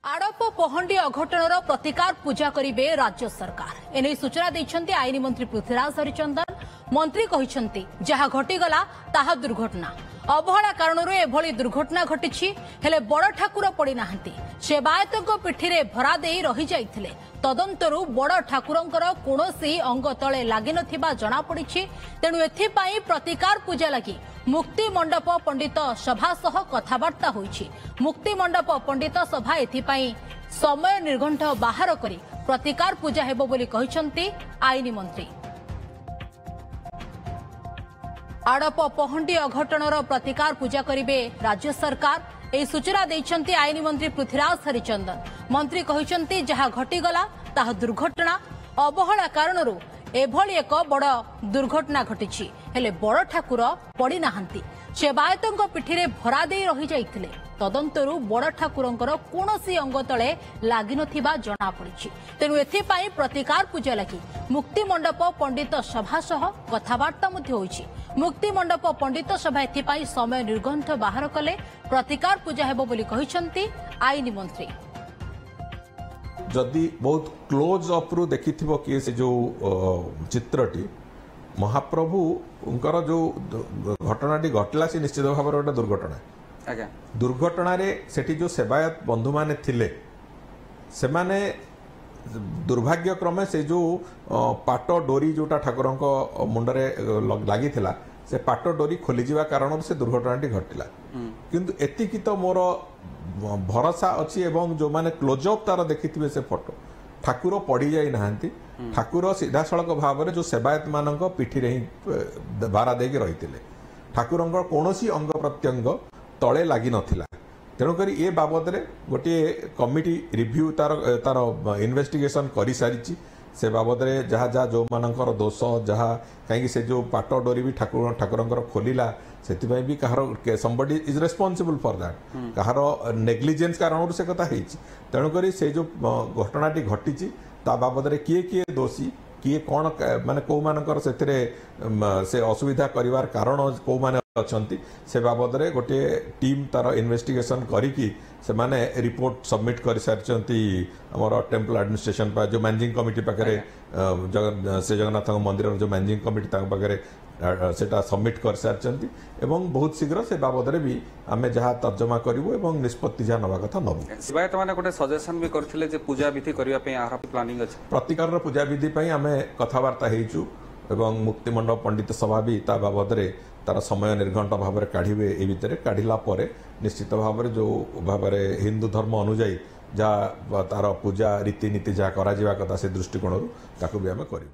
आड़प पहंडी अघटनर प्रतिकार पूजा करेंगे राज्य सरकार एने सूचना देते आईन मंत्री पृथ्वीराज हरिचंदन। मंत्री कहते जहाँ घटीगला ताहा दुर्घटना अवहेला कारण एभली दुर्घटना घटी हेले बड़ ठाकुर पड़ी नाहंती सेवायतों पिठी रे भरा दे रही जाइथिले तदंतरु बड़ ठाकुरंकर कोनोसी अंग तले लागि नथिबा जणा पड़ी तेणु एथिपाई प्रतिकार पूजा लगी मुक्ति मंडप पंडित सभा सह कथबार्ता होईछि। मुक्ति मंडप पंडित सभा एथिपाई समय निर्घंट बाहर करी प्रतिकार पूजा हेबो बोली कहिसंती आईन मंत्री। आड़प पहंडी अघटनर प्रतिकार पूजा करेंगे राज्य सरकार यह सूचना देते आईन मंत्री पृथ्वीराज हरिचंदन। मंत्री कहते जहाँ घटीगला ताहा दुर्घटना अवहेला कारण एभली एक बड़ दुर्घटना घटी हेले बड़ ठाकुर पड़ी नाहंती सेवायतों पिठी रे भरा दे रही जाइथिले तदंतरु बड़ ठाकुरंकर कोनोसी अंग तले लागि नथिबा जणा पड़ी तेणु एथिपाई प्रतिकार पूजा लगी मुक्ति मंडप पंडित सभा सह कथबार्ता मध्य होईछि। मुक्ति मंडप पंडित सभा एथिपाई समय निर्घंट बाहर कले प्रतिकार पूजा हेबो बोली कहिसंती आईन मंत्री। जदि बहुत क्लोज अप्रू देखि किए से जो चित्रटी महाप्रभु उनकर जो घटनाटी घटला से निश्चित भाव गोटे दुर्घटना दुर्घटना रे सेठी जो सेवायत बंधु माने थिले से माने दुर्भाग्य क्रमे से जो पाट डोरी जोटा ठाकुर मुंडरे लगी से पाट डोरी खोली जावा कारण से दुर्घटनाटी घटिला किंतु एतिकी तो मोर भरोसा अच्छी एवं जो माने क्लोजअप तार देखिथिबे से फोटो ठाकुर पड़ी जाई नाहंती ठाकुर सीधा सड़क भाव जो सेवायत मानक पिठी रे ही बारा देकी रहिथिले ठाकुरंकर कोनोसी अंग प्रत्यंग तले लागि नथिला तेणुक ए बाबद रे गोटे कमिटी रिव्यू तार इन्वेस्टिगेशन करि सारिची से बाबद रे जहाँ जहाँ जो मानकर दोष जहाँ कहीं से जो पाट डोरी भी ठाकुरंकर खोलिला से भी कहार somebody is responsible for that कहार नेग्लिजेंस कारण से कथा तेणुक से जो घटनाटी घटी ता बाबद रे किए किए दोषी किए कौन माने को मानकर से असुविधा करिवार कारण को माने अछंती से बाबद रे गोटे टीम तार इन्वेस्टिगेशन करिकी से माने रिपोर्ट सबमिट कर सारिचंती हमर टेम्पल एडमिनिस्ट्रेशन पा जो मैनेजिंग कमिटी पाखरे से जगन्नाथ मंदिर जो मैनेजिंग कमिटी ताक पाखरे सेटा सबमिट कर सारिचंती एवं बहुत शीघ्र से बाबद रे भी आमे जहा तर्जमा करिवो एवं निष्पत्ति जहा नवा कथा नबो सेवायत माने गोटे सजेशन भी करथिले जे पूजा विधि करिया पे आहार प्लानिंग अछि प्रतिकार पूजा विधि पई आमे कथावार्ता हेचु एवं मुक्ति मंडप पंडित सभा भी ता बाबद रे तार समय निर्घंट भाव में काढ़े ए भितर काढ़ला निश्चित भाव में जो भाव में हिंदू धर्म अनुजाई जहाँ तार पूजा रीतिनीति जहाँ करा कथा से दृष्टिकोण भी आम करूँ।